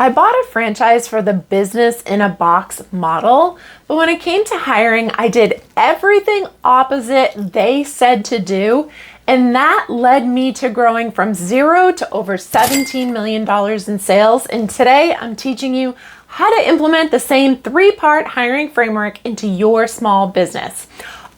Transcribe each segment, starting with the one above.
I bought a franchise for the business in a box model, but when it came to hiring, I did everything opposite they said to do, and that led me to growing from zero to over $17 million in sales. And today I'm teaching you how to implement the same 3-part hiring framework into your small business.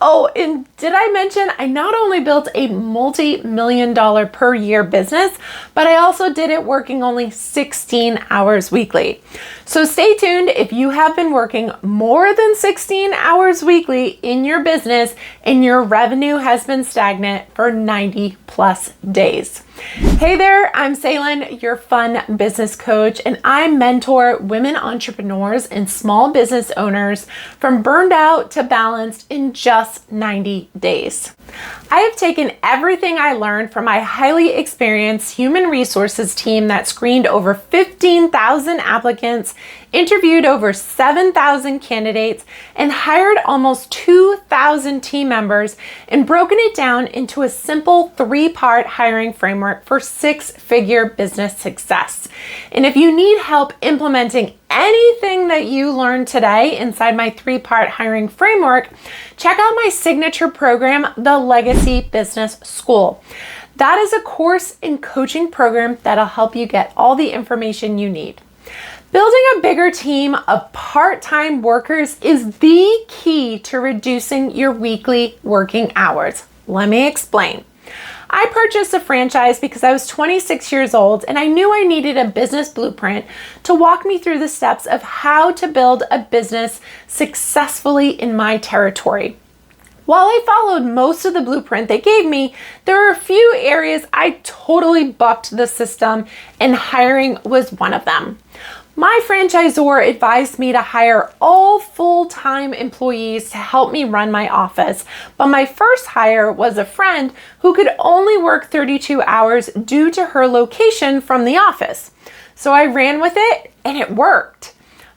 Oh, and did I mention I not only built a multi-million-dollar per year business, but I also did it working only 16 hours weekly. So stay tuned if you have been working more than 16 hours weekly in your business and your revenue has been stagnant for 90 plus days. Hey there, I'm Sailynn, your fun business coach, and I mentor women entrepreneurs and small business owners from burned out to balanced in just 90 days. I have taken everything I learned from my highly experienced human resources team that screened over 15,000 applicants, interviewed over 7,000 candidates, and hired almost 2,000 team members, and broken it down into a simple 3-part hiring framework for 6-figure business success. And if you need help implementing anything that you learned today inside my 3-part hiring framework, check out my signature program, the Legacy Business School. That is a course and coaching program that'll help you get all the information you need. Building a bigger team of part-time workers is the key to reducing your weekly working hours. Let me explain. I purchased a franchise because I was 26 years old and I knew I needed a business blueprint to walk me through the steps of how to build a business successfully in my territory. While I followed most of the blueprint they gave me, there were a few areas I totally bucked the system, and hiring was one of them. My franchisor advised me to hire all full-time employees to help me run my office, but my first hire was a friend who could only work 32 hours due to her location from the office. So I ran with it and it worked.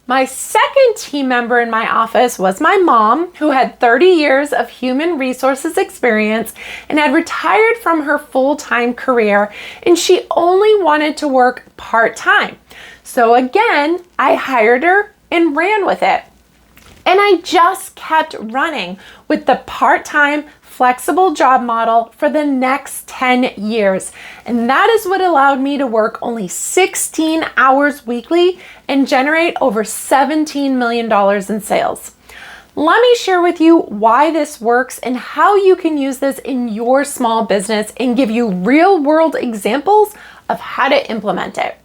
My second team member in my office was my mom, who had 30 years of human resources experience and had retired from her full-time career, and she only wanted to work part-time. So again, I hired her and ran with it. And I just kept running with the part-time flexible job model for the next 10 years. And that is what allowed me to work only 16 hours weekly and generate over $17 million in sales. Let me share with you why this works and how you can use this in your small business and give you real-world examples of how to implement it.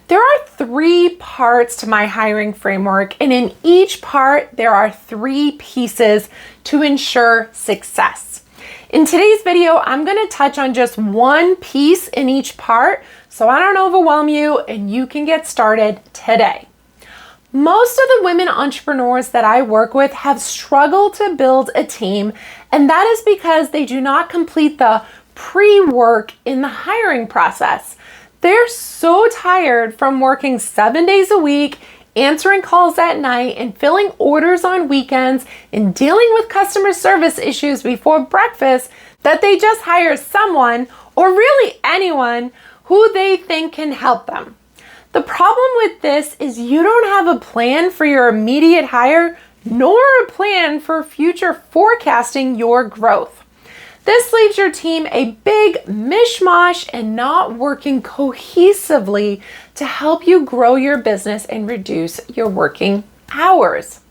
There are 3 parts to my hiring framework, and in each part, there are 3 pieces to ensure success. In today's video, I'm going to touch on just one piece in each part so I don't overwhelm you and you can get started today. Most of the women entrepreneurs that I work with have struggled to build a team, and that is because they do not complete the pre-work in the hiring process. They're so tired from working 7 days a week, answering calls at night, and filling orders on weekends, and dealing with customer service issues before breakfast that they just hire someone, or really anyone, who they think can help them. The problem with this is you don't have a plan for your immediate hire, nor a plan for future forecasting your growth. This leaves your team a big mishmash and not working cohesively to help you grow your business and reduce your working hours.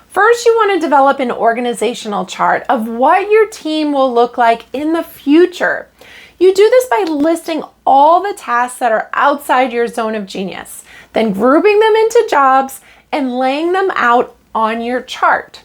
First, you want to develop an organizational chart of what your team will look like in the future. You do this by listing all the tasks that are outside your zone of genius, then grouping them into jobs and laying them out on your chart.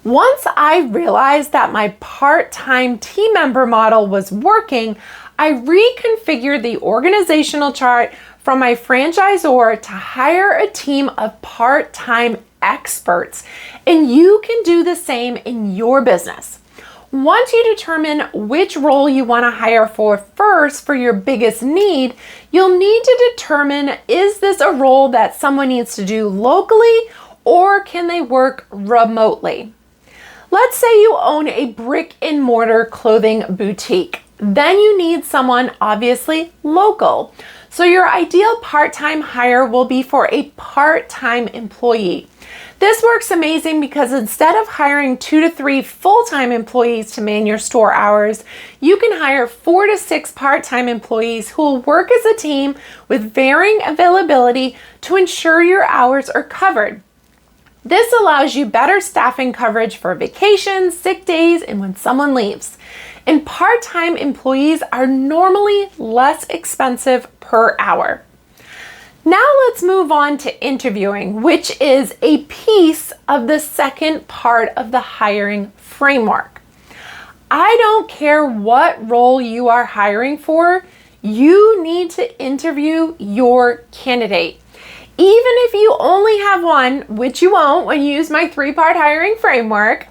Once I realized that my part-time team member model was working, I reconfigured the organizational chart from my franchisor to hire a team of part-time experts. And you can do the same in your business. Once you determine which role you want to hire for first for your biggest need, you'll need to determine, is this a role that someone needs to do locally or can they work remotely? Let's say you own a brick and mortar clothing boutique. Then you need someone obviously local. So your ideal part-time hire will be for a part-time employee. This works amazing because instead of hiring 2 to 3 full-time employees to man your store hours, you can hire 4 to 6 part-time employees who will work as a team with varying availability to ensure your hours are covered. This allows you better staffing coverage for vacations, sick days, and when someone leaves. And part-time employees are normally less expensive per hour. Now let's move on to interviewing, which is a piece of the second part of the hiring framework. I don't care what role you are hiring for, you need to interview your candidate. Even if you only have one, which you won't when you use my 3-part hiring framework,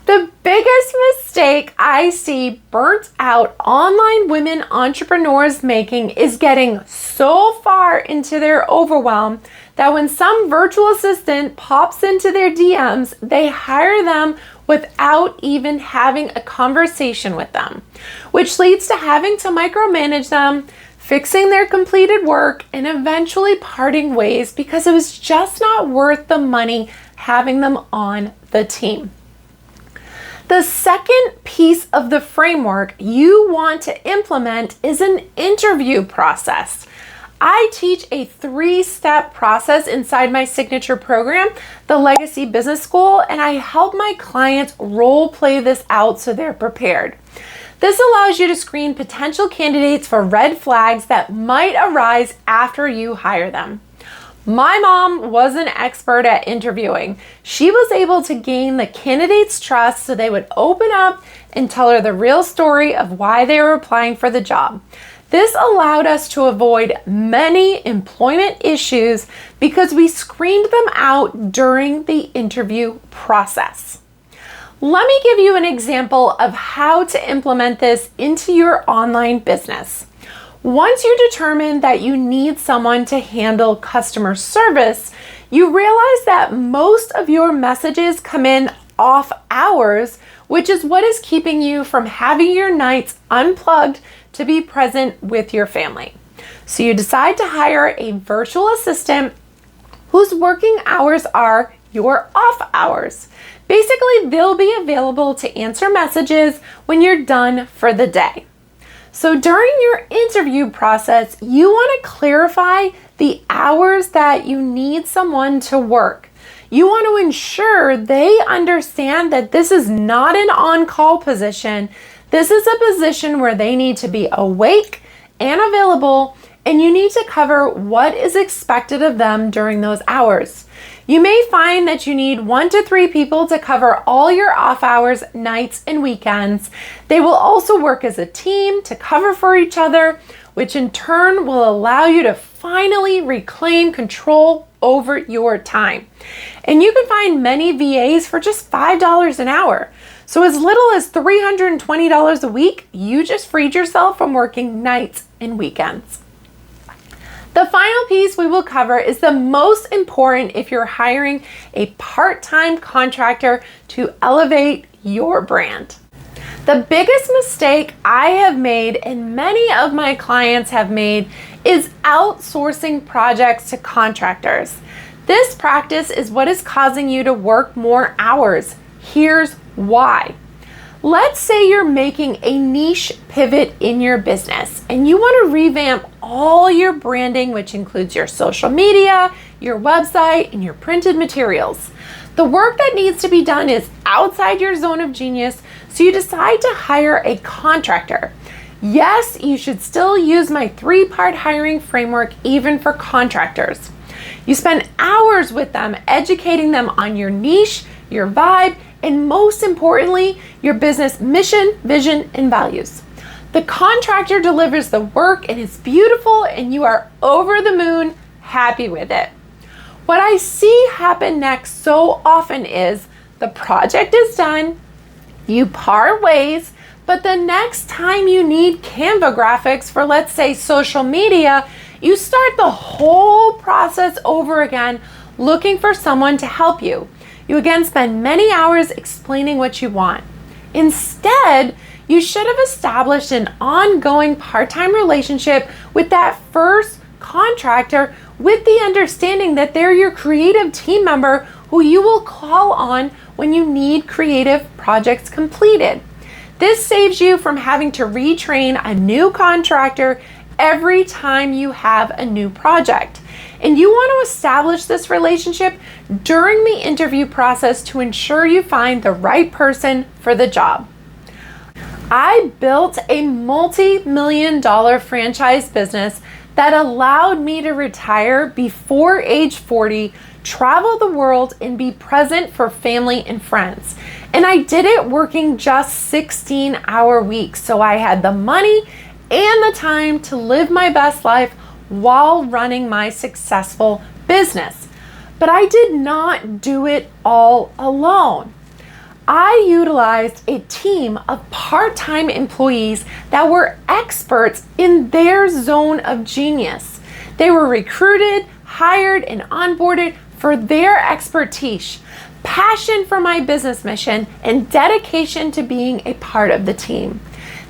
the biggest mistake I see burnt out online women entrepreneurs making is getting so far into their overwhelm that when some virtual assistant pops into their DMs, they hire them without even having a conversation with them, which leads to having to micromanage them, fixing their completed work, and eventually parting ways because it was just not worth the money having them on the team. The second piece of the framework you want to implement is an interview process. I teach a 3-step process inside my signature program, the Legacy Business School, and I help my clients role play this out so they're prepared. This allows you to screen potential candidates for red flags that might arise after you hire them. My mom was an expert at interviewing. She was able to gain the candidate's trust so they would open up and tell her the real story of why they were applying for the job. This allowed us to avoid many employment issues because we screened them out during the interview process. Let me give you an example of how to implement this into your online business. Once you determine that you need someone to handle customer service, you realize that most of your messages come in off hours, which is what is keeping you from having your nights unplugged to be present with your family. So you decide to hire a virtual assistant whose working hours are your off hours. Basically, they'll be available to answer messages when you're done for the day. So during your interview process, you want to clarify the hours that you need someone to work. You want to ensure they understand that this is not an on-call position. This is a position where they need to be awake and available, and you need to cover what is expected of them during those hours. You may find that you need 1 to 3 people to cover all your off hours, nights, and weekends. They will also work as a team to cover for each other, which in turn will allow you to finally reclaim control over your time. And you can find many VAs for just $5 an hour. So as little as $320 a week, you just freed yourself from working nights and weekends. The final piece we will cover is the most important if you're hiring a part-time contractor to elevate your brand. The biggest mistake I have made and many of my clients have made is outsourcing projects to contractors. This practice is what is causing you to work more hours. Here's why. Let's say you're making a niche pivot in your business and you want to revamp all your branding, which includes your social media, your website, and your printed materials. The work that needs to be done is outside your zone of genius, so you decide to hire a contractor. Yes, you should still use my 3-part hiring framework even for contractors. You spend hours with them, educating them on your niche, your vibe, and most importantly, your business mission, vision, and values. The contractor delivers the work and it's beautiful and you are over the moon happy with it. What I see happen next so often is the project is done, you part ways, but the next time you need Canva graphics for, let's say, social media, you start the whole process over again looking for someone to help you. You again spend many hours explaining what you want. Instead, you should have established an ongoing part-time relationship with that first contractor with the understanding that they're your creative team member who you will call on when you need creative projects completed. This saves you from having to retrain a new contractor every time you have a new project. And you want to establish this relationship during the interview process to ensure you find the right person for the job. I built a multi-million-dollar franchise business that allowed me to retire before age 40, travel the world, and be present for family and friends. And I did it working just 16-hour weeks, so I had the money and the time to live my best life while running my successful business. But I did not do it all alone. I utilized a team of part-time employees that were experts in their zone of genius. They were recruited, hired, and onboarded for their expertise, passion for my business mission, and dedication to being a part of the team.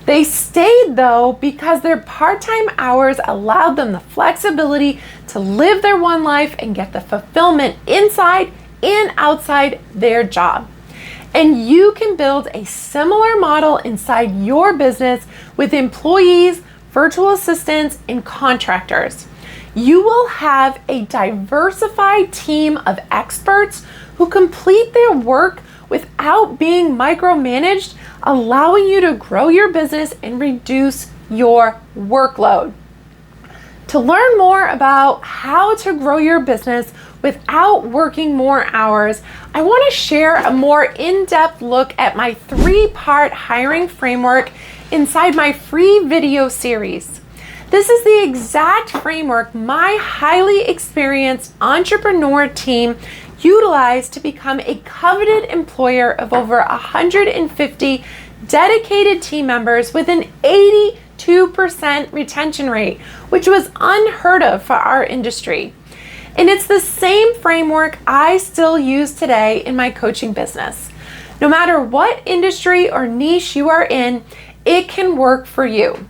They stayed though because their part-time hours allowed them the flexibility to live their one life and get the fulfillment inside and outside their job. And you can build a similar model inside your business with employees, virtual assistants, and contractors. You will have a diversified team of experts who complete their work without being micromanaged, allowing you to grow your business and reduce your workload. To learn more about how to grow your business without working more hours, I want to share a more in-depth look at my 3-part hiring framework inside my free video series. This is the exact framework my highly experienced entrepreneur team utilized to become a coveted employer of over 150 dedicated team members with an 82% retention rate, which was unheard of for our industry. And it's the same framework I still use today in my coaching business. No matter what industry or niche you are in, it can work for you.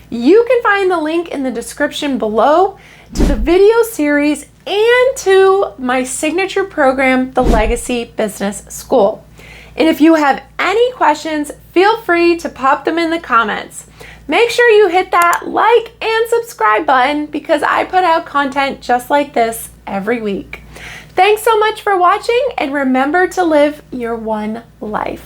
You can find the link in the description below to the video series and to my signature program, the Legacy Business School. And if you have any questions, feel free to pop them in the comments. Make sure you hit that like and subscribe button because I put out content just like this every week. Thanks so much for watching, and remember to live your one life.